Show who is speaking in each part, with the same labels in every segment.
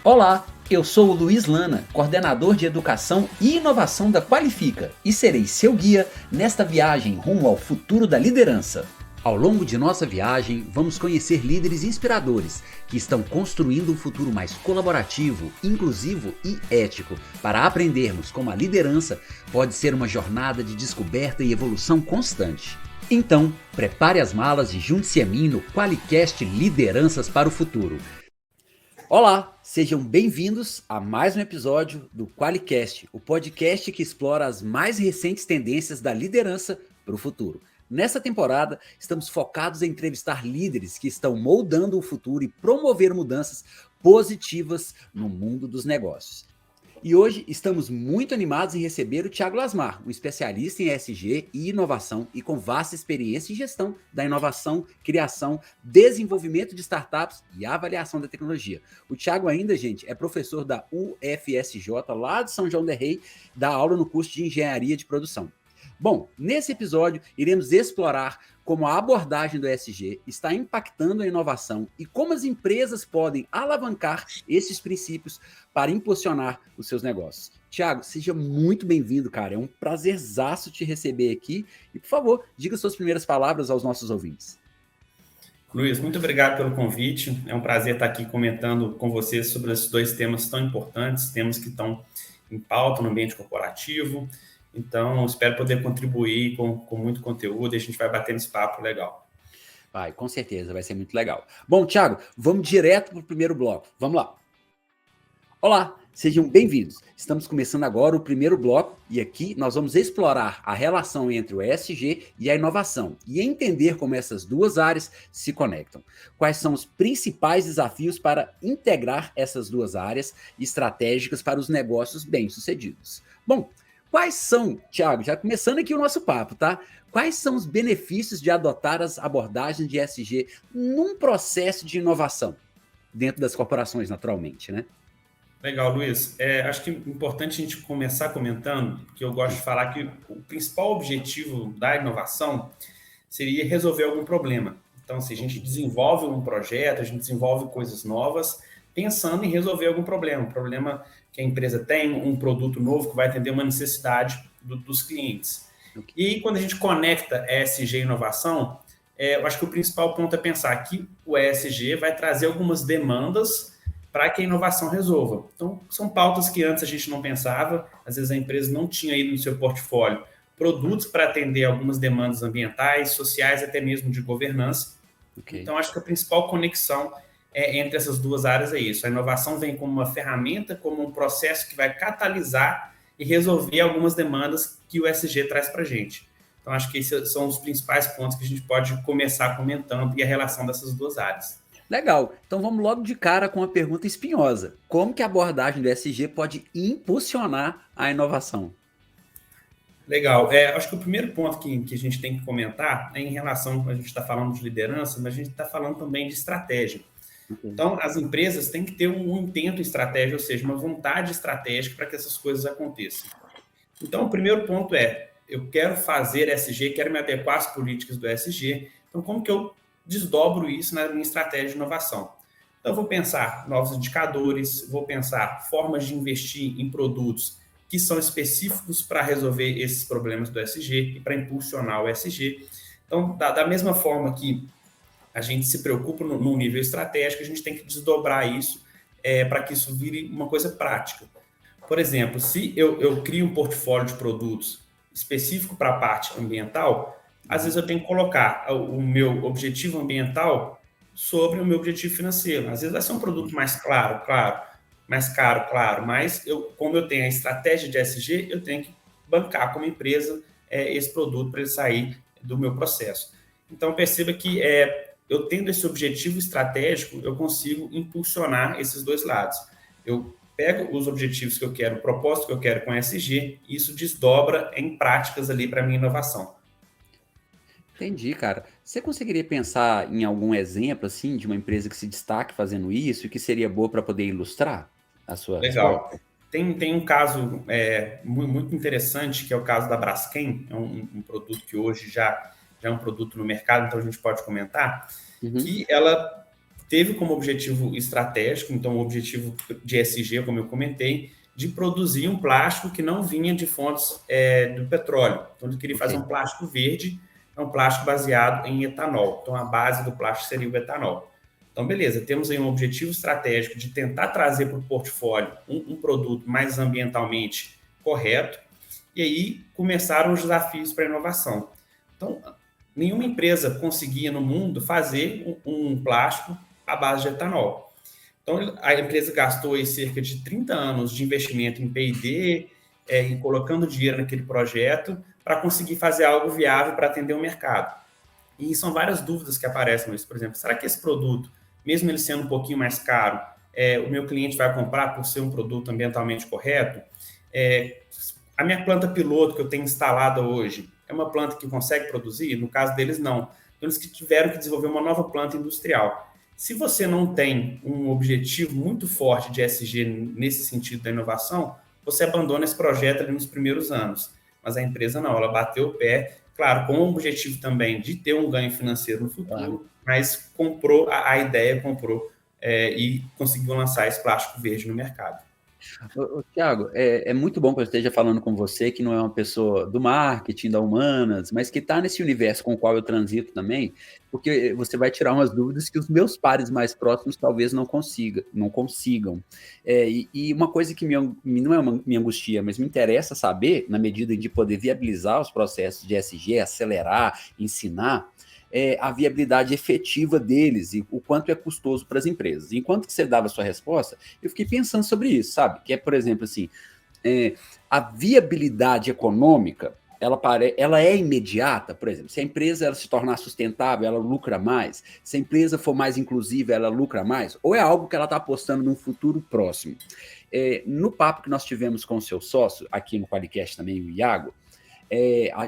Speaker 1: Olá, eu sou o Luiz Lana, coordenador de Educação e Inovação da Qualifica, e serei seu guia nesta viagem rumo ao futuro da liderança. Ao longo de nossa viagem, vamos conhecer líderes inspiradores que estão construindo um futuro mais colaborativo, inclusivo e ético, para aprendermos como a liderança pode ser uma jornada de descoberta e evolução constante. Então, prepare as malas e junte-se a mim no Qualicast Lideranças para o Futuro. Olá, sejam bem-vindos a mais um episódio do Qualicast, o podcast que explora as mais recentes tendências da liderança para o futuro. Nessa temporada, estamos focados em entrevistar líderes que estão moldando o futuro e promover mudanças positivas no mundo dos negócios. E hoje estamos muito animados em receber o Thiago Lasmar, um especialista em ESG e inovação e com vasta experiência em gestão da inovação, criação, desenvolvimento de startups e avaliação da tecnologia. O Thiago ainda, gente, é professor da UFSJ, lá de São João del Rei, dá aula no curso de Engenharia de Produção. Bom, nesse episódio iremos explorar como a abordagem do ESG está impactando a inovação e como as empresas podem alavancar esses princípios para impulsionar os seus negócios. Thiago, seja muito bem-vindo, cara. É um prazerzaço te receber aqui. E, por favor, diga suas primeiras palavras aos nossos ouvintes.
Speaker 2: Luiz, muito obrigado pelo convite. É um prazer estar aqui comentando com vocês sobre esses dois temas tão importantes, temas que estão em pauta no ambiente corporativo. Então, espero poder contribuir com muito conteúdo e a gente vai bater nesse papo legal.
Speaker 1: Vai, com certeza, vai ser muito legal. Bom, Thiago, vamos direto para o primeiro bloco. Vamos lá. Olá, sejam bem-vindos. Estamos começando agora o primeiro bloco e aqui nós vamos explorar a relação entre o ESG e a inovação e entender como essas duas áreas se conectam. Quais são os principais desafios para integrar essas duas áreas estratégicas para os negócios bem-sucedidos? Bom, quais são, Thiago, já começando aqui o nosso papo, tá? Quais são os benefícios de adotar as abordagens de ESG num processo de inovação? Dentro das corporações, naturalmente, né?
Speaker 2: Legal, Luiz. Acho que é importante a gente começar comentando que eu gosto de falar que o principal objetivo da inovação seria resolver algum problema. Então, se a gente desenvolve um projeto, a gente desenvolve coisas novas, pensando em resolver algum problema, um problema que a empresa tem, um produto novo que vai atender uma necessidade dos clientes. E quando a gente conecta ESG e inovação, eu acho que o principal ponto é pensar que o ESG vai trazer algumas demandas para que a inovação resolva. Então, são pautas que antes a gente não pensava, às vezes a empresa não tinha aí no seu portfólio produtos para atender algumas demandas ambientais, sociais, até mesmo de governança. Okay. Então, acho que a principal conexão entre essas duas áreas é isso. A inovação vem como uma ferramenta, como um processo que vai catalisar e resolver algumas demandas que o ESG traz para a gente. Então, acho que esses são os principais pontos que a gente pode começar comentando e a relação dessas duas áreas.
Speaker 1: Legal, então vamos logo de cara com uma pergunta espinhosa. Como que a abordagem do ESG pode impulsionar a inovação?
Speaker 2: Legal, acho que o primeiro ponto que a gente tem que comentar é em relação, a gente está falando de liderança, mas a gente está falando também de estratégia. Então, as empresas têm que ter um intento estratégico, ou seja, uma vontade estratégica para que essas coisas aconteçam. Então, o primeiro ponto eu quero fazer ESG, quero me adequar às políticas do ESG, então como que eu desdobro isso na minha estratégia de inovação? Então, eu vou pensar novos indicadores, vou pensar formas de investir em produtos que são específicos para resolver esses problemas do ESG e para impulsionar o ESG. Então, da mesma forma que a gente se preocupa no nível estratégico, a gente tem que desdobrar isso para que isso vire uma coisa prática. Por exemplo, se eu crio um portfólio de produtos específico para a parte ambiental, às vezes eu tenho que colocar o meu objetivo ambiental sobre o meu objetivo financeiro. Às vezes vai ser um produto mais claro, mais caro, claro, mas como eu tenho a estratégia de ESG, eu tenho que bancar como empresa esse produto para ele sair do meu processo. Então, perceba que eu tendo esse objetivo estratégico, eu consigo impulsionar esses dois lados. Eu pego os objetivos que eu quero, o propósito que eu quero com ESG, e isso desdobra em práticas ali para a minha inovação.
Speaker 1: Entendi, cara. Você conseguiria pensar em algum exemplo, assim, de uma empresa que se destaque fazendo isso e que seria boa para poder ilustrar a sua
Speaker 2: Legal.
Speaker 1: resposta?
Speaker 2: Tem um caso muito interessante, que é o caso da Braskem, é um produto que hoje já é um produto no mercado, então a gente pode comentar, que ela teve como objetivo estratégico, então o objetivo de ESG, como eu comentei, de produzir um plástico que não vinha de fontes do petróleo. Então, ele queria fazer um plástico verde, é um plástico baseado em etanol. Então, a base do plástico seria o etanol. Então, beleza, temos aí um objetivo estratégico de tentar trazer para o portfólio um produto mais ambientalmente correto, e aí começaram os desafios para a inovação. Então, nenhuma empresa conseguia no mundo fazer um plástico à base de etanol. Então, a empresa gastou aí cerca de 30 anos de investimento em P&D, e colocando dinheiro naquele projeto para conseguir fazer algo viável para atender o mercado. E são várias dúvidas que aparecem nisso. Por exemplo, será que esse produto, mesmo ele sendo um pouquinho mais caro, o meu cliente vai comprar por ser um produto ambientalmente correto? A minha planta piloto que eu tenho instalada hoje é uma planta que consegue produzir? No caso deles, não. Então, eles tiveram que desenvolver uma nova planta industrial. Se você não tem um objetivo muito forte de ESG nesse sentido da inovação, você abandona esse projeto ali nos primeiros anos. Mas a empresa não, ela bateu o pé, claro, com o objetivo também de ter um ganho financeiro no futuro, mas comprou a ideia, e conseguiu lançar esse plástico verde no mercado.
Speaker 1: Tiago, é muito bom que eu esteja falando com você, que não é uma pessoa do marketing, da humanas, mas que está nesse universo com o qual eu transito também, porque você vai tirar umas dúvidas que os meus pares mais próximos talvez não consigam. E uma coisa que não é me angustia, mas me interessa saber, na medida de poder viabilizar os processos de ESG, acelerar, ensinar, a viabilidade efetiva deles e o quanto é custoso para as empresas. Enquanto que você dava a sua resposta, eu fiquei pensando sobre isso, sabe? Que é, por exemplo, assim, a viabilidade econômica, ela é imediata, por exemplo, se a empresa ela se tornar sustentável, ela lucra mais, se a empresa for mais inclusiva, ela lucra mais, ou é algo que ela está apostando num futuro próximo? No papo que nós tivemos com o seu sócio, aqui no Qualicast também, o Iago,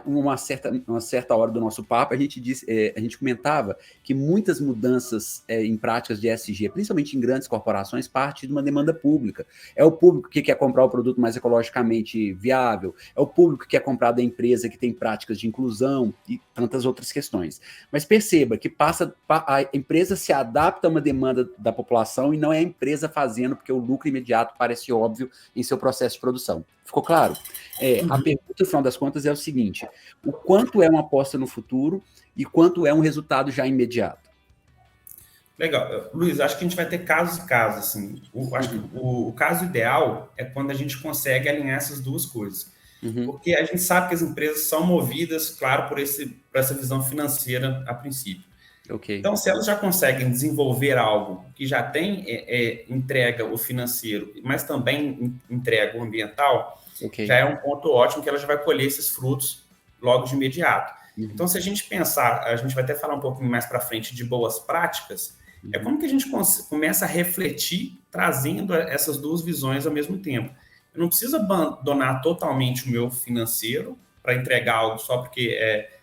Speaker 1: uma certa hora do nosso papo, a gente comentava que muitas mudanças em práticas de ESG, principalmente em grandes corporações, parte de uma demanda pública. É o público que quer comprar o produto mais ecologicamente viável, é o público que quer comprar da empresa que tem práticas de inclusão e tantas outras questões. Mas perceba que a empresa se adapta a uma demanda da população e não é a empresa fazendo porque o lucro imediato parece óbvio em seu processo de produção. Ficou claro? A pergunta, no final das contas, é o seguinte: o quanto é uma aposta no futuro e quanto é um resultado já imediato?
Speaker 2: Legal. Luiz, acho que a gente vai ter casos e casos. Assim. Acho que o caso ideal é quando a gente consegue alinhar essas duas coisas. Porque a gente sabe que as empresas são movidas, claro, por essa visão financeira a princípio.
Speaker 1: Okay.
Speaker 2: Então, se elas já conseguem desenvolver algo que já tem entrega o financeiro, mas também entrega o ambiental, já é um ponto ótimo que ela já vai colher esses frutos logo de imediato. Então, se a gente pensar, a gente vai até falar um pouquinho mais para frente de boas práticas, é como que a gente começa a refletir trazendo essas duas visões ao mesmo tempo. Eu não preciso abandonar totalmente o meu financeiro para entregar algo só porque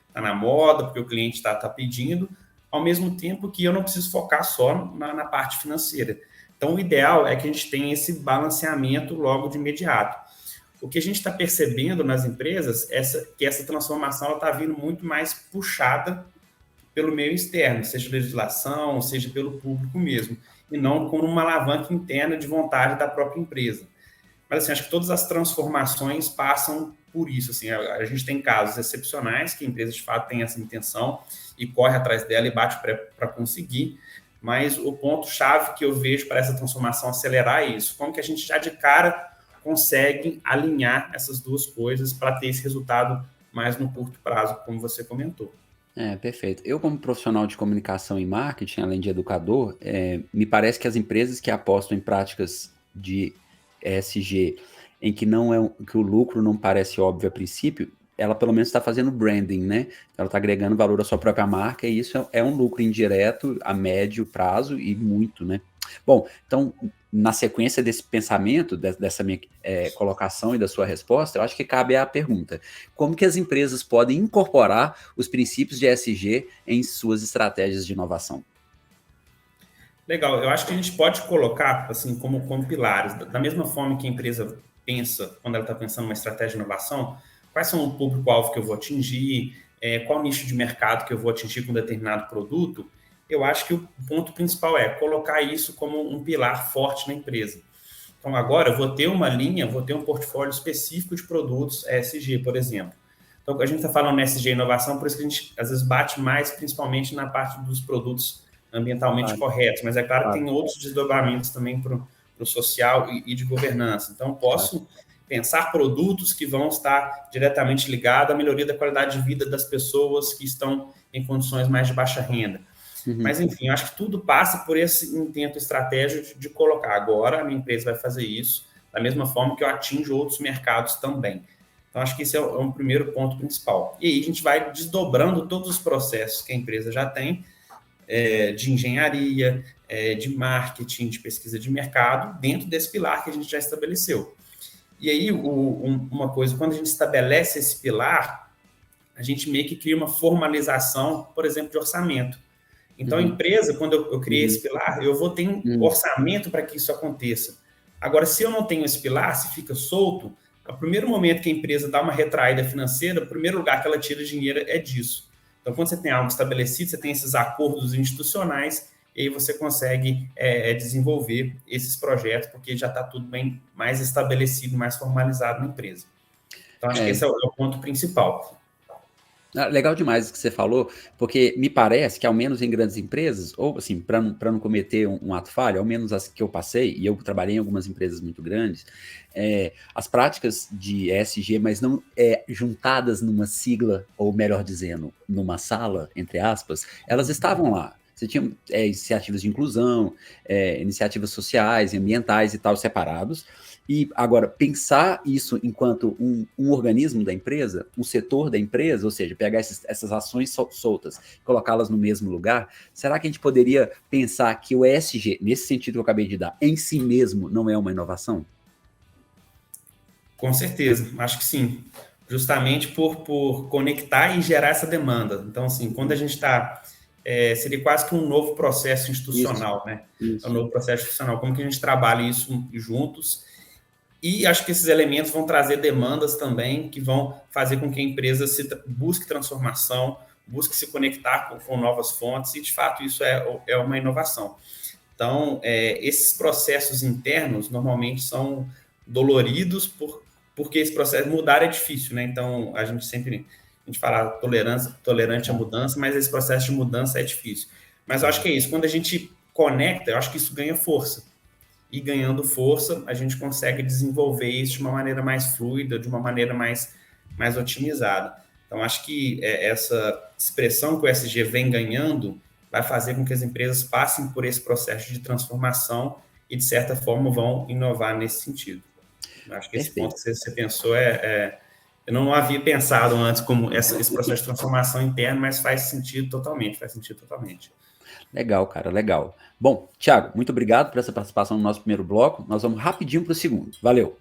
Speaker 2: está na moda, porque o cliente está pedindo, ao mesmo tempo que eu não preciso focar só na parte financeira. Então, o ideal é que a gente tenha esse balanceamento logo de imediato. O que a gente está percebendo nas empresas é que essa transformação está vindo muito mais puxada pelo meio externo, seja legislação, seja pelo público mesmo, e não como uma alavanca interna de vontade da própria empresa. Mas, assim, acho que todas as transformações passam por isso. Assim, a gente tem casos excepcionais que a empresa, de fato, tem essa intenção e corre atrás dela e bate para conseguir, mas o ponto-chave que eu vejo para essa transformação acelerar é isso. Como que a gente já de cara consegue alinhar essas duas coisas para ter esse resultado mais no curto prazo, como você comentou.
Speaker 1: Perfeito. Eu, como profissional de comunicação e marketing, além de educador, me parece que as empresas que apostam em práticas de ESG, em que que o lucro não parece óbvio a princípio, ela pelo menos está fazendo branding, né? Ela está agregando valor à sua própria marca e isso é um lucro indireto a médio prazo e muito, né? Bom, então, na sequência desse pensamento, dessa minha colocação e da sua resposta, eu acho que cabe a pergunta: como que as empresas podem incorporar os princípios de ESG em suas estratégias de inovação?
Speaker 2: Legal, eu acho que a gente pode colocar assim como pilares, da mesma forma que a empresa pensa, quando ela está pensando uma estratégia de inovação, quais são o público-alvo que eu vou atingir, qual nicho de mercado que eu vou atingir com determinado produto, eu acho que o ponto principal é colocar isso como um pilar forte na empresa. Então, agora eu vou ter uma linha, vou ter um portfólio específico de produtos ESG, por exemplo. Então, a gente está falando ESG inovação, por isso que a gente às vezes bate mais, principalmente na parte dos produtos ambientalmente corretos, mas é claro que tem outros desdobramentos também para o social e de governança. Então, posso pensar produtos que vão estar diretamente ligados à melhoria da qualidade de vida das pessoas que estão em condições mais de baixa renda. Mas, enfim, eu acho que tudo passa por esse intento estratégico de colocar agora a minha empresa vai fazer isso da mesma forma que eu atinjo outros mercados também. Então, acho que esse é um primeiro ponto principal. E aí a gente vai desdobrando todos os processos que a empresa já tem, de engenharia, de marketing, de pesquisa de mercado, dentro desse pilar que a gente já estabeleceu. E aí, uma coisa, quando a gente estabelece esse pilar, a gente meio que cria uma formalização, por exemplo, de orçamento. Então, a empresa, quando eu criei esse pilar, eu vou ter um orçamento para que isso aconteça. Agora, se eu não tenho esse pilar, se fica solto, o primeiro momento que a empresa dá uma retraída financeira, o primeiro lugar que ela tira dinheiro é disso. Então, quando você tem algo estabelecido, você tem esses acordos institucionais, e aí você consegue desenvolver esses projetos, porque já está tudo bem mais estabelecido, mais formalizado na empresa. Então, acho que esse é o ponto principal.
Speaker 1: Legal demais o que você falou, porque me parece que, ao menos em grandes empresas, ou assim, para não cometer um ato falho, ao menos as que eu passei, e eu trabalhei em algumas empresas muito grandes, as práticas de ESG, mas não juntadas numa sigla, ou melhor dizendo, numa sala, entre aspas, elas estavam lá. Você tinha iniciativas de inclusão, iniciativas sociais, ambientais e tal, separados. E agora, pensar isso enquanto um organismo da empresa, um setor da empresa, ou seja, pegar essas ações soltas, colocá-las no mesmo lugar, será que a gente poderia pensar que o ESG, nesse sentido que eu acabei de dar, em si mesmo não é uma inovação?
Speaker 2: Com certeza, acho que sim. Justamente por conectar e gerar essa demanda. Então, assim, quando a gente está... seria quase que um novo processo institucional, né?
Speaker 1: Isso.
Speaker 2: Um novo processo institucional. Como que a gente trabalha isso juntos? E acho que esses elementos vão trazer demandas também que vão fazer com que a empresa busque transformação, busque se conectar com novas fontes, e de fato isso é uma inovação. Então, esses processos internos normalmente são doloridos porque esse processo mudar é difícil, né? Então, a gente fala tolerante à mudança, mas esse processo de mudança é difícil. Mas eu acho que é isso, quando a gente conecta, eu acho que isso ganha força. E ganhando força, a gente consegue desenvolver isso de uma maneira mais fluida, de uma maneira mais otimizada. Então, acho que essa expressão que o ESG vem ganhando vai fazer com que as empresas passem por esse processo de transformação e, de certa forma, vão inovar nesse sentido. Acho que esse ponto que você pensou eu não havia pensado antes como esse processo de transformação interna, mas faz sentido totalmente.
Speaker 1: Legal, cara, legal. Bom, Thiago, muito obrigado por essa participação no nosso primeiro bloco. Nós vamos rapidinho para o segundo. Valeu!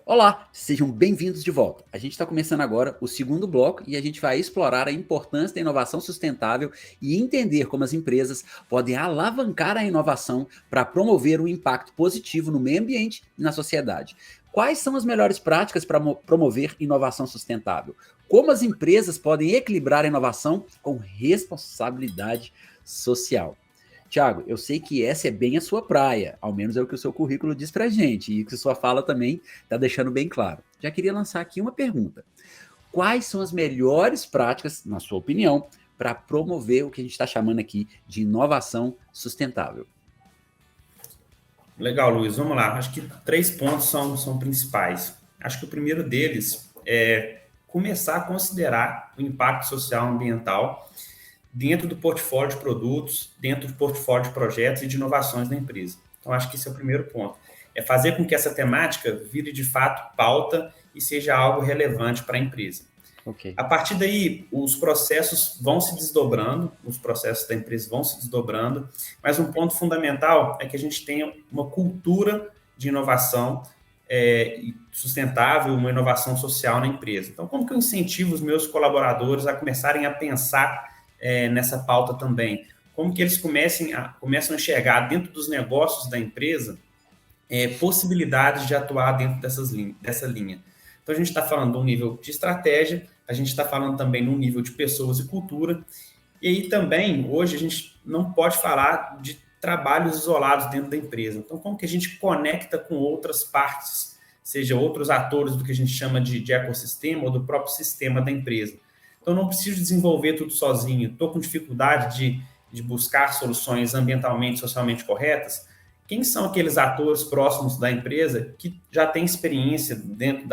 Speaker 1: Olá, sejam bem-vindos de volta. A gente está começando agora o segundo bloco e a gente vai explorar a importância da inovação sustentável e entender como as empresas podem alavancar a inovação para promover um impacto positivo no meio ambiente e na sociedade. Quais são as melhores práticas para promover inovação sustentável? Como as empresas podem equilibrar a inovação com responsabilidade social? Thiago, eu sei que essa é bem a sua praia, ao menos é o que o seu currículo diz pra gente, e que sua fala também está deixando bem claro. Já queria lançar aqui uma pergunta. Quais são as melhores práticas, na sua opinião, para promover o que a gente está chamando aqui de inovação sustentável?
Speaker 2: Legal, Luiz. Vamos lá. Acho que 3 pontos são principais. Acho que o primeiro deles é começar a considerar o impacto social e ambiental dentro do portfólio de produtos, dentro do portfólio de projetos e de inovações da empresa. Então, acho que esse é o primeiro ponto. É fazer com que essa temática vire, de fato, pauta e seja algo relevante para a empresa.
Speaker 1: Okay.
Speaker 2: A partir daí, os processos vão se desdobrando, os processos da empresa vão se desdobrando, mas um ponto fundamental é que a gente tenha uma cultura de inovação sustentável, uma inovação social na empresa. Então, como que eu incentivo os meus colaboradores a começarem a pensar nessa pauta também? Como que eles começam a enxergar dentro dos negócios da empresa possibilidades de atuar dentro dessa linha? Então, a gente está falando de um nível de estratégia, a gente está falando também num nível de pessoas e cultura, E aí também, hoje, a gente não pode falar de trabalhos isolados dentro da empresa. Então, como que a gente conecta com outras partes, seja outros atores do que a gente chama de ecossistema ou do próprio sistema da empresa. Então, eu não preciso desenvolver tudo sozinho. Estou com dificuldade de buscar soluções ambientalmente, socialmente corretas. Quem são aqueles atores próximos da empresa que já têm experiência dentro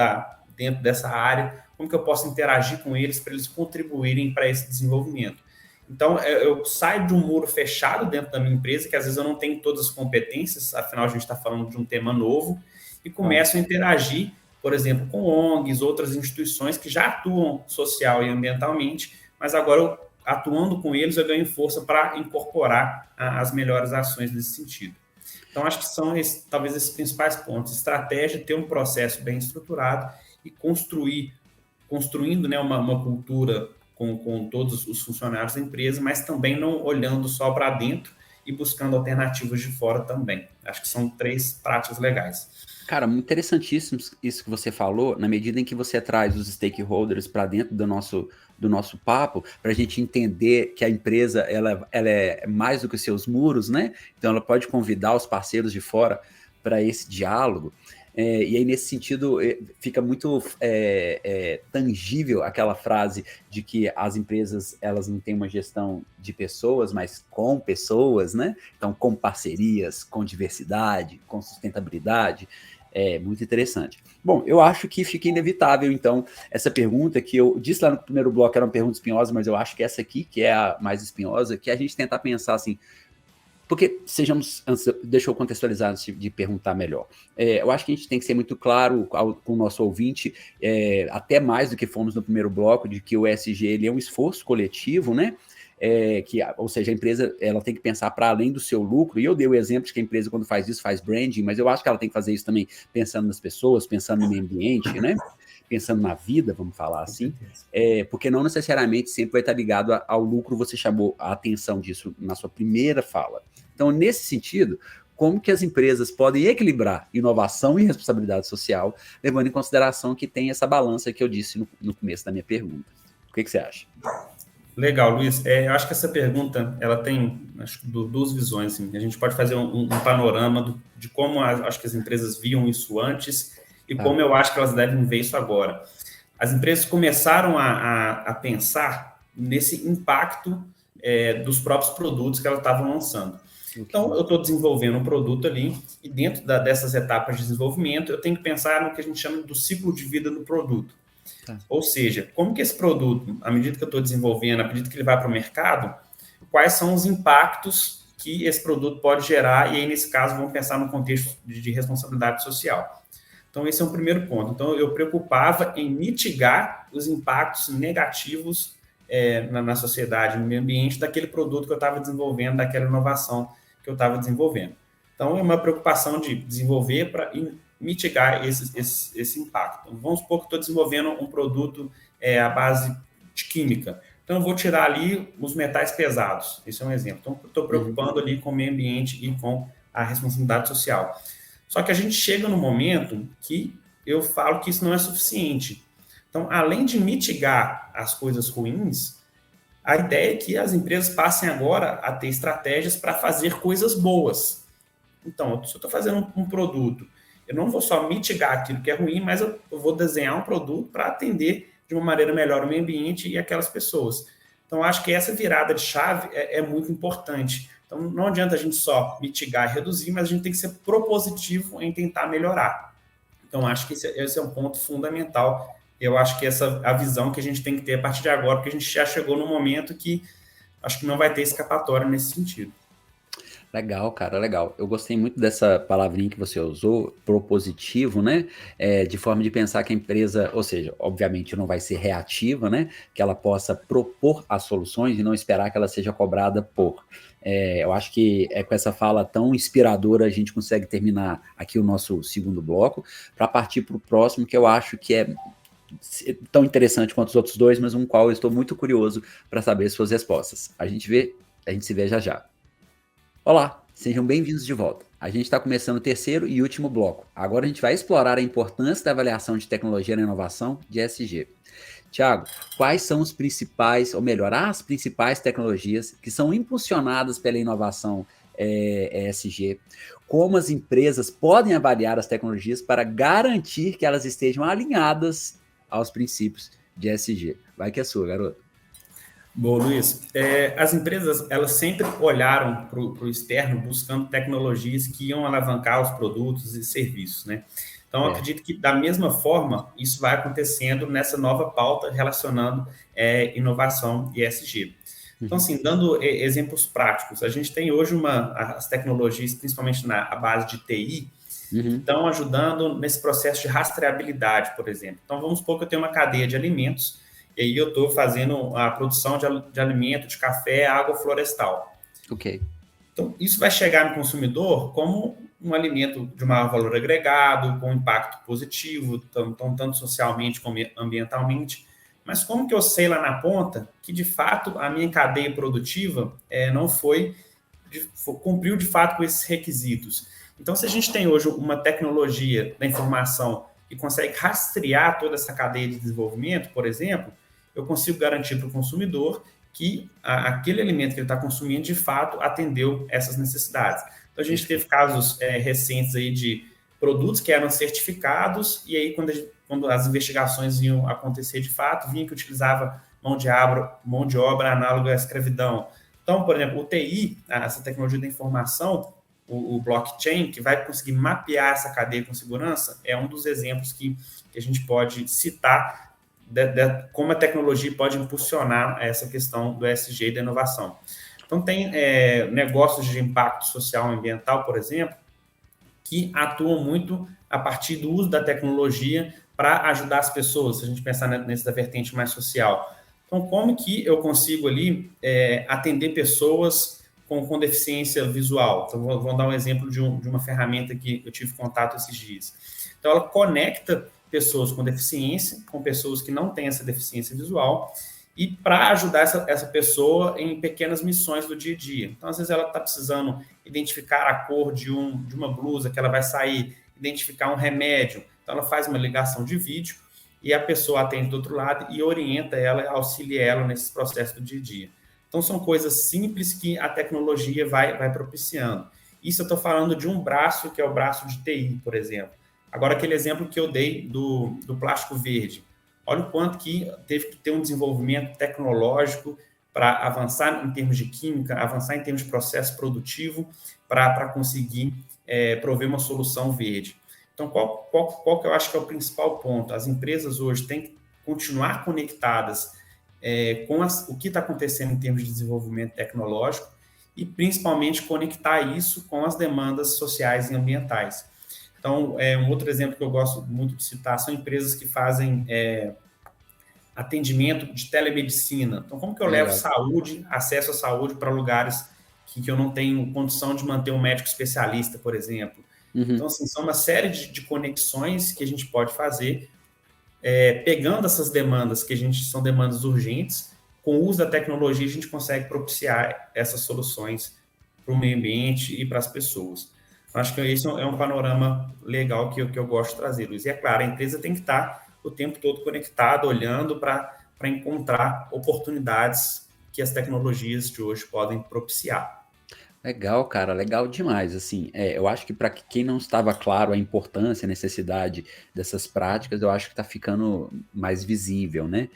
Speaker 2: dessa área? Como que eu posso interagir com eles para eles contribuírem para esse desenvolvimento? Então, eu saio de um muro fechado dentro da minha empresa, que às vezes eu não tenho todas as competências, afinal a gente está falando de um tema novo, e começo a interagir, por exemplo, com ONGs, outras instituições que já atuam social e ambientalmente, mas agora, atuando com eles, eu ganho força para incorporar as melhores ações nesse sentido. Então, acho que são talvez esses principais pontos. Estratégia, ter um processo bem estruturado e construindo, né, uma cultura com todos os funcionários da empresa, mas também não olhando só para dentro e buscando alternativas de fora também. Acho que são 3 práticas legais.
Speaker 1: Cara, muito interessantíssimo isso que você falou, na medida em que você traz os stakeholders para dentro do nosso papo, para a gente entender que a empresa ela é mais do que os seus muros, né? Então ela pode convidar os parceiros de fora para esse diálogo. E aí, nesse sentido, fica muito tangível aquela frase de que as empresas elas não têm uma gestão de pessoas, mas com pessoas, né? Então, com parcerias, com diversidade, com sustentabilidade. É muito interessante. Bom, eu acho que fica inevitável, então, essa pergunta que eu disse lá no primeiro bloco era uma pergunta espinhosa, mas eu acho que essa aqui, que é a mais espinhosa, que é a gente tentar pensar assim, porque, deixa eu contextualizar antes de perguntar melhor. Eu acho que a gente tem que ser muito claro com o nosso ouvinte, até mais do que fomos no primeiro bloco, de que o ESG ele é um esforço coletivo, né? Ou seja, a empresa ela tem que pensar para além do seu lucro, e eu dei o exemplo de que a empresa, quando faz isso, faz branding, mas eu acho que ela tem que fazer isso também pensando nas pessoas, pensando no meio ambiente, né? Pensando na vida, vamos falar assim, porque não necessariamente sempre vai estar ligado ao lucro. Você chamou a atenção disso na sua primeira fala. Então, nesse sentido, como que as empresas podem equilibrar inovação e responsabilidade social, levando em consideração que tem essa balança que eu disse no começo da minha pergunta? O que você acha?
Speaker 2: Legal, Luiz. Eu acho que essa pergunta ela tem duas visões. Assim. A gente pode fazer um panorama de como acho que as empresas viam isso antes e como eu acho que elas devem ver isso agora. As empresas começaram a pensar nesse impacto dos próprios produtos que elas estavam lançando. Então, eu estou desenvolvendo um produto ali e dentro dessas etapas de desenvolvimento, eu tenho que pensar no que a gente chama do ciclo de vida do produto. Tá. Ou seja, como que esse produto, à medida que eu estou desenvolvendo, à medida que ele vai para o mercado, quais são os impactos que esse produto pode gerar, e aí, nesse caso, vamos pensar no contexto de responsabilidade social. Então, esse é um primeiro ponto. Então, eu preocupava em mitigar os impactos negativos na sociedade, no meio ambiente, daquele produto que eu estava desenvolvendo, daquela inovação que eu estava desenvolvendo. Então, é uma preocupação de desenvolver para mitigar esse impacto. Então, vamos supor que estou desenvolvendo um produto à base de química. Então, eu vou tirar ali os metais pesados. Esse é um exemplo. Então, estou preocupando ali com o meio ambiente e com a responsabilidade social. Só que a gente chega no momento que eu falo que isso não é suficiente. Então, além de mitigar as coisas ruins, a ideia é que as empresas passem agora a ter estratégias para fazer coisas boas. Então, se eu estou fazendo um produto, eu não vou só mitigar aquilo que é ruim, mas eu vou desenhar um produto para atender de uma maneira melhor o meio ambiente e aquelas pessoas. Então, acho que essa virada de chave é muito importante. Então, não adianta a gente só mitigar e reduzir, mas a gente tem que ser propositivo em tentar melhorar. Então, acho que esse é um ponto fundamental. Eu acho que essa é a visão que a gente tem que ter a partir de agora, porque a gente já chegou num momento que acho que não vai ter escapatória nesse sentido.
Speaker 1: Legal, cara, legal. Eu gostei muito dessa palavrinha que você usou, propositivo, né? De forma de pensar que a empresa, ou seja, obviamente não vai ser reativa, né? Que ela possa propor as soluções e não esperar que ela seja cobrada por. Eu acho que com essa fala tão inspiradora a gente consegue terminar aqui o nosso segundo bloco, para partir para o próximo, que eu acho que é tão interessante quanto os outros dois, mas um qual eu estou muito curioso para saber suas respostas. A gente se vê já já. Olá, sejam bem-vindos de volta. A gente está começando o terceiro e último bloco. Agora a gente vai explorar a importância da avaliação de tecnologia na inovação de ESG. Tiago, quais são os principais, ou melhor, as principais tecnologias que são impulsionadas pela inovação ESG? Como as empresas podem avaliar as tecnologias para garantir que elas estejam alinhadas aos princípios de ESG? Vai que é sua, garoto.
Speaker 2: Bom, Luiz, as empresas elas sempre olharam para o externo buscando tecnologias que iam alavancar os produtos e serviços, né? Então, eu
Speaker 1: É.
Speaker 2: acredito que da mesma forma isso vai acontecendo nessa nova pauta relacionando inovação e ESG. Então,
Speaker 1: Uhum.
Speaker 2: assim, dando exemplos práticos, a gente tem hoje as tecnologias, principalmente na a base de TI, que
Speaker 1: Uhum.
Speaker 2: estão ajudando nesse processo de rastreabilidade, por exemplo. Então, vamos supor que eu tenho uma cadeia de alimentos e aí eu estou fazendo a produção de alimento, de café, água florestal.
Speaker 1: Ok.
Speaker 2: Então, isso vai chegar no consumidor como um alimento de maior valor agregado, com impacto positivo, tanto socialmente como ambientalmente. Mas como que eu sei lá na ponta que, de fato, a minha cadeia produtiva não cumpriu, de fato, com esses requisitos? Então, se a gente tem hoje uma tecnologia da informação que consegue rastrear toda essa cadeia de desenvolvimento, por exemplo, eu consigo garantir para o consumidor que aquele alimento que ele está consumindo, de fato, atendeu essas necessidades. Então, a gente teve
Speaker 1: Perfeito.
Speaker 2: casos recentes aí de produtos que eram certificados, e aí, quando as investigações iam acontecer de fato, vinha que utilizava mão de obra análoga à escravidão. Então, por exemplo, o TI, essa tecnologia da informação, o blockchain, que vai conseguir mapear essa cadeia com segurança, é um dos exemplos que a gente pode citar como a tecnologia pode impulsionar essa questão do ESG e da inovação. Então, tem negócios de impacto social e ambiental, por exemplo, que atuam muito a partir do uso da tecnologia para ajudar as pessoas, se a gente pensar nessa vertente mais social. Então, como que eu consigo ali atender pessoas com deficiência visual? Então, vou dar um exemplo de uma ferramenta que eu tive contato esses dias. Então, ela conecta pessoas com deficiência com pessoas que não têm essa deficiência visual e para ajudar essa pessoa em pequenas missões do dia a dia. Então, às vezes, ela está precisando identificar a cor de uma blusa que ela vai sair, identificar um remédio. Então, ela faz uma ligação de vídeo e a pessoa atende do outro lado e orienta ela, auxilia ela nesse processo do dia a dia. Então, são coisas simples que a tecnologia vai propiciando. Isso eu estou falando de um braço, que é o braço de TI, por exemplo. Agora, aquele exemplo que eu dei do plástico verde. Olha o quanto que teve que ter um desenvolvimento tecnológico para avançar em termos de química, avançar em termos de processo produtivo, para conseguir prover uma solução verde. Então, qual que eu acho que é o principal ponto? As empresas hoje têm que continuar conectadas com o que está acontecendo em termos de desenvolvimento tecnológico e, principalmente, conectar isso com as demandas sociais e ambientais. Então, um outro exemplo que eu gosto muito de citar são empresas que fazem atendimento de telemedicina. Então, como que eu levo
Speaker 1: Legal.
Speaker 2: saúde, acesso à saúde para lugares que eu não tenho condição de manter um médico especialista, por exemplo? Então,
Speaker 1: Uhum.
Speaker 2: assim, são uma série de conexões que a gente pode fazer, pegando essas demandas, são demandas urgentes, com o uso da tecnologia, a gente consegue propiciar essas soluções para o meio ambiente e para as pessoas. Acho que esse é um panorama legal que eu gosto de trazer, Luiz. E é claro, a empresa tem que estar o tempo todo conectada, olhando para encontrar oportunidades que as tecnologias de hoje podem propiciar.
Speaker 1: Legal, cara, legal demais. Assim, eu acho que para quem não estava claro a importância, a necessidade dessas práticas, eu acho que está ficando mais visível, né?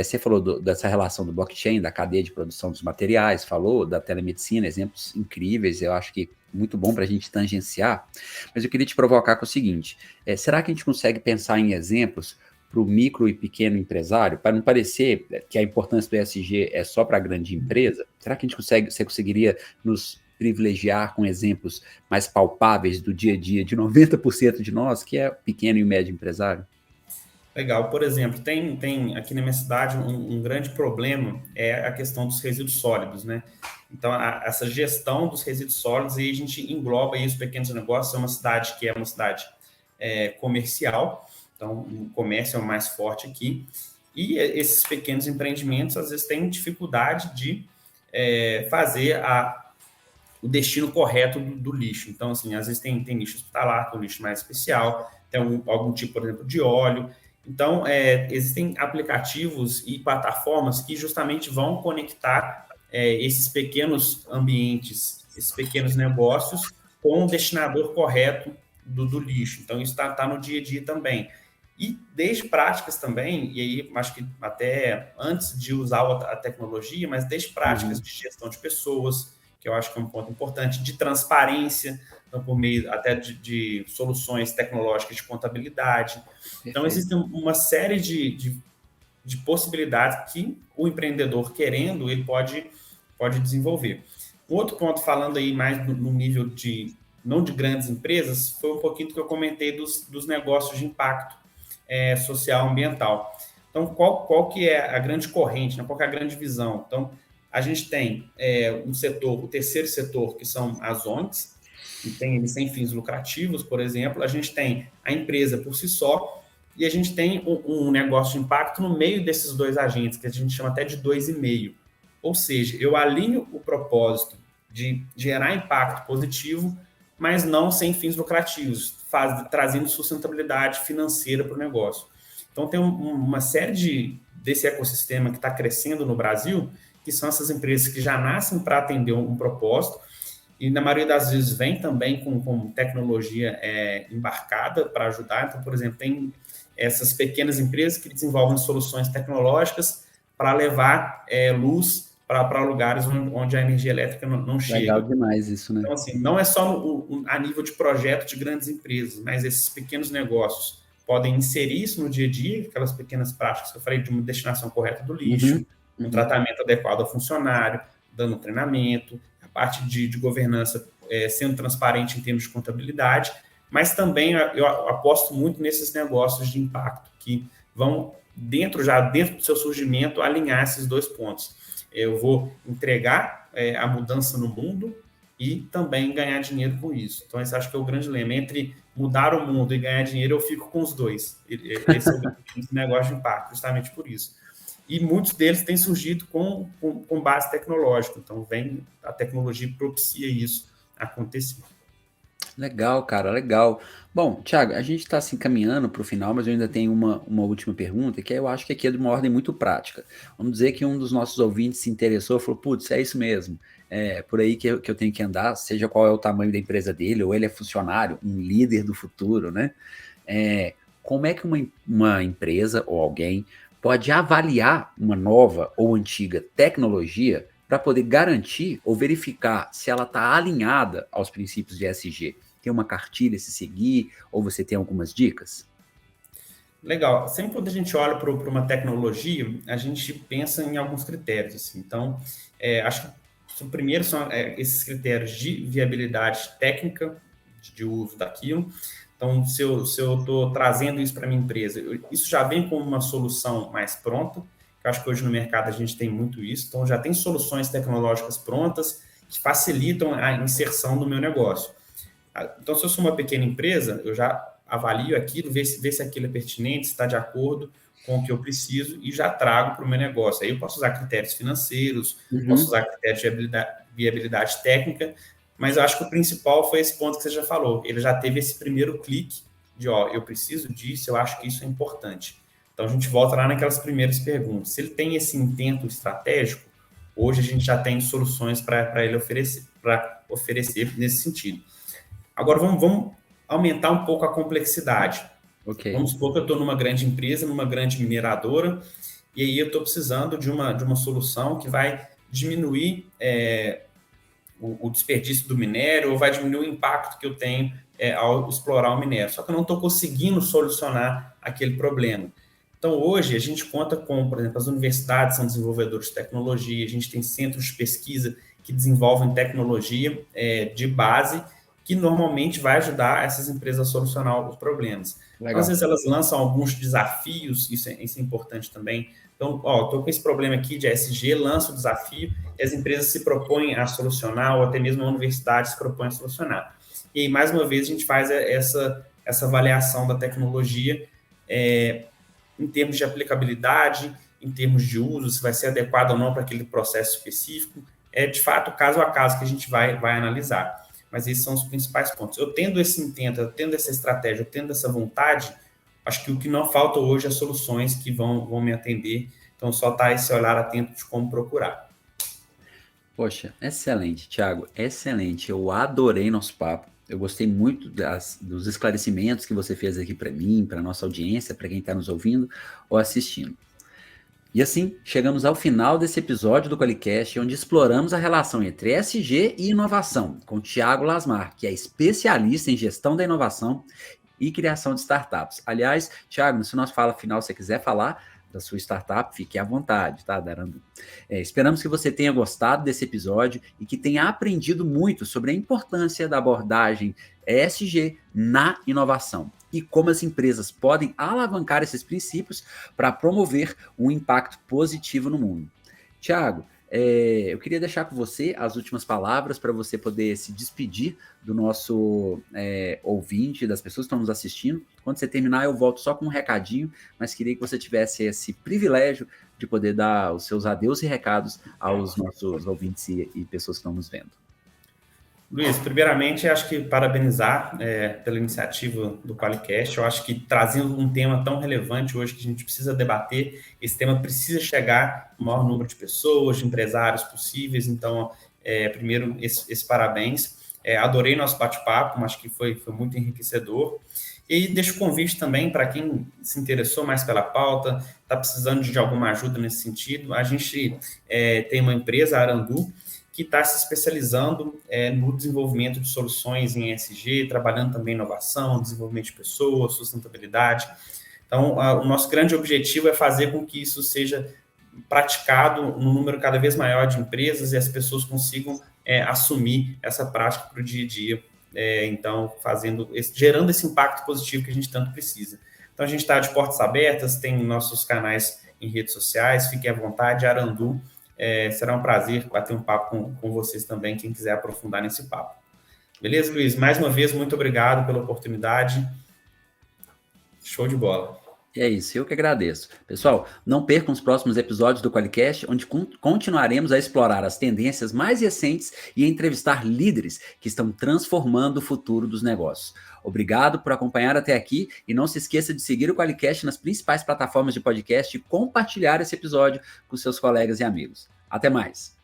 Speaker 1: Você falou dessa relação do blockchain, da cadeia de produção dos materiais, falou da telemedicina, exemplos incríveis, eu acho que muito bom para a gente tangenciar. Mas eu queria te provocar com o seguinte: será que a gente consegue pensar em exemplos para o micro e pequeno empresário, para não parecer que a importância do ESG é só para a grande empresa? Será que você conseguiria nos privilegiar com exemplos mais palpáveis do dia a dia de 90% de nós, que é pequeno e médio empresário?
Speaker 2: Legal. Por exemplo, tem aqui na minha cidade um grande problema é a questão dos resíduos sólidos, né? Então, essa gestão dos resíduos sólidos, aí a gente engloba aí os pequenos negócios, é uma cidade que é uma cidade comercial, então o comércio é o mais forte aqui, e esses pequenos empreendimentos, às vezes, têm dificuldade de fazer o destino correto do lixo. Então, assim, às vezes tem lixo hospitalar, que é um lixo mais especial, tem algum tipo, por exemplo, de óleo. Então, existem aplicativos e plataformas que justamente vão conectar esses pequenos ambientes, esses pequenos negócios com o destinador correto do lixo. Então, isso está no dia a dia também. E desde práticas também, e aí acho que até antes de usar a tecnologia, mas desde práticas de gestão de pessoas, que eu acho que é um ponto importante, de transparência, então, por meio até de soluções tecnológicas de contabilidade.
Speaker 1: Perfeito.
Speaker 2: Então, existem uma série de possibilidades que o empreendedor, querendo, ele pode desenvolver. Um outro ponto, falando aí mais no nível não de grandes empresas, foi um pouquinho do que eu comentei dos negócios de impacto social, ambiental. Então, qual que é a grande corrente, né? Qual que é a grande visão? Então, a gente tem um setor, o terceiro setor, que são as ONGs, que tem eles sem fins lucrativos, por exemplo. A gente tem a empresa por si só, e a gente tem um negócio de impacto no meio desses dois agentes, que a gente chama até de 2,5. Ou seja, eu alinho o propósito de gerar impacto positivo, mas não sem fins lucrativos, trazendo sustentabilidade financeira para o negócio. Então, tem uma série desse ecossistema que está crescendo no Brasil, que são essas empresas que já nascem para atender um propósito, e na maioria das vezes vem também com tecnologia embarcada para ajudar. Então, por exemplo, tem essas pequenas empresas que desenvolvem soluções tecnológicas para levar luz para lugares onde a energia elétrica não chega.
Speaker 1: Legal demais isso, né?
Speaker 2: Então, assim, não é só a nível de projeto de grandes empresas, mas esses pequenos negócios podem inserir isso no dia a dia, aquelas pequenas práticas que eu falei, de uma destinação correta do lixo, um tratamento adequado ao funcionário, dando treinamento, a parte de governança sendo transparente em termos de contabilidade, mas também eu aposto muito nesses negócios de impacto, que vão, dentro do seu surgimento, alinhar esses dois pontos. Eu vou entregar a mudança no mundo e também ganhar dinheiro com isso. Então, esse acho que é o grande lema. Entre mudar o mundo e ganhar dinheiro, eu fico com os dois. Esse é o negócio de impacto, justamente por isso. E muitos deles têm surgido com base tecnológica. Então, a tecnologia propicia isso acontecer.
Speaker 1: Legal, cara, legal. Bom, Thiago, a gente está se encaminhando para o final, mas eu ainda tenho uma última pergunta, que eu acho que aqui é de uma ordem muito prática. Vamos dizer que um dos nossos ouvintes se interessou e falou, putz, é isso mesmo, é por aí que eu tenho que andar, seja qual é o tamanho da empresa dele, ou ele é funcionário, um líder do futuro, né? Como é que uma empresa ou alguém pode avaliar uma nova ou antiga tecnologia para poder garantir ou verificar se ela está alinhada aos princípios de ESG? Tem uma cartilha a se seguir, ou você tem algumas dicas?
Speaker 2: Legal. Sempre quando a gente olha para uma tecnologia, a gente pensa em alguns critérios. Assim. Então, acho que o primeiro são esses critérios de viabilidade técnica de uso daquilo. Então, se eu estou trazendo isso para a minha empresa, isso já vem como uma solução mais pronta. Eu acho que hoje no mercado a gente tem muito isso. Então, já tem soluções tecnológicas prontas que facilitam a inserção do meu negócio. Então, se eu sou uma pequena empresa, eu já avalio aquilo, ver se aquilo é pertinente, se está de acordo com o que eu preciso e já trago para o meu negócio. Aí eu posso usar critérios financeiros, posso usar critérios de viabilidade técnica, mas eu acho que o principal foi esse ponto que você já falou. Ele já teve esse primeiro clique de, eu preciso disso, eu acho que isso é importante. Então, a gente volta lá naquelas primeiras perguntas. Se ele tem esse intento estratégico, hoje a gente já tem soluções para ele oferecer nesse sentido. Agora, vamos aumentar um pouco a complexidade.
Speaker 1: Okay.
Speaker 2: Vamos supor que eu estou numa grande empresa, numa grande mineradora, e aí eu estou precisando de uma solução que vai diminuir o desperdício do minério ou vai diminuir o impacto que eu tenho ao explorar o minério. Só que eu não estou conseguindo solucionar aquele problema. Então, hoje, a gente conta com, por exemplo, as universidades são desenvolvedores de tecnologia, a gente tem centros de pesquisa que desenvolvem tecnologia de base, que normalmente vai ajudar essas empresas a solucionar os problemas. Então, às vezes, elas lançam alguns desafios, isso é importante também. Então, estou com esse problema aqui de ESG, lanço o desafio, e as empresas se propõem a solucionar, ou até mesmo a universidade se propõe a solucionar. E aí, mais uma vez, a gente faz essa avaliação da tecnologia em termos de aplicabilidade, em termos de uso, se vai ser adequado ou não para aquele processo específico. De fato, caso a caso que a gente vai analisar. Mas esses são os principais pontos. Eu tendo esse intento, eu tendo essa estratégia, eu tendo essa vontade, acho que o que não falta hoje é soluções que vão me atender. Então, só tá esse olhar atento de como procurar.
Speaker 1: Poxa, excelente, Thiago, excelente. Eu adorei nosso papo. Eu gostei muito dos esclarecimentos que você fez aqui para mim, para nossa audiência, para quem está nos ouvindo ou assistindo. E assim, chegamos ao final desse episódio do Qualicast, onde exploramos a relação entre ESG e inovação, com Thiago Lasmar, que é especialista em gestão da inovação e criação de startups. Aliás, Thiago, se nossa fala final você quiser falar da sua startup, fique à vontade, tá, Darandu? Esperamos que você tenha gostado desse episódio e que tenha aprendido muito sobre a importância da abordagem ESG na inovação e como as empresas podem alavancar esses princípios para promover um impacto positivo no mundo. Thiago, eu queria deixar com você as últimas palavras para você poder se despedir do nosso ouvinte, das pessoas que estão nos assistindo. Quando você terminar, eu volto só com um recadinho, mas queria que você tivesse esse privilégio de poder dar os seus adeus e recados aos nossos ouvintes e pessoas que estão nos vendo.
Speaker 2: Luiz, primeiramente, acho que parabenizar pela iniciativa do Qualicast. Eu acho que trazendo um tema tão relevante hoje que a gente precisa debater, esse tema precisa chegar ao maior número de pessoas, de empresários possíveis. Então, primeiro, esse parabéns. Adorei nosso bate-papo, acho que foi muito enriquecedor. E deixo o convite também para quem se interessou mais pela pauta, está precisando de alguma ajuda nesse sentido. A gente tem uma empresa, a Arandu, que está se especializando no desenvolvimento de soluções em ESG, trabalhando também em inovação, desenvolvimento de pessoas, sustentabilidade. Então, o nosso grande objetivo é fazer com que isso seja praticado num número cada vez maior de empresas e as pessoas consigam assumir essa prática para o dia a dia. Então, gerando esse impacto positivo que a gente tanto precisa. Então, a gente está de portas abertas, tem nossos canais em redes sociais, fiquem à vontade, Arandu. Será um prazer bater um papo com vocês também, quem quiser aprofundar nesse papo. Beleza, Luiz? Mais uma vez, muito obrigado pela oportunidade. Show de bola.
Speaker 1: É isso, eu que agradeço. Pessoal, não percam os próximos episódios do Qualicast, onde continuaremos a explorar as tendências mais recentes e a entrevistar líderes que estão transformando o futuro dos negócios. Obrigado por acompanhar até aqui e não se esqueça de seguir o Qualicast nas principais plataformas de podcast e compartilhar esse episódio com seus colegas e amigos. Até mais!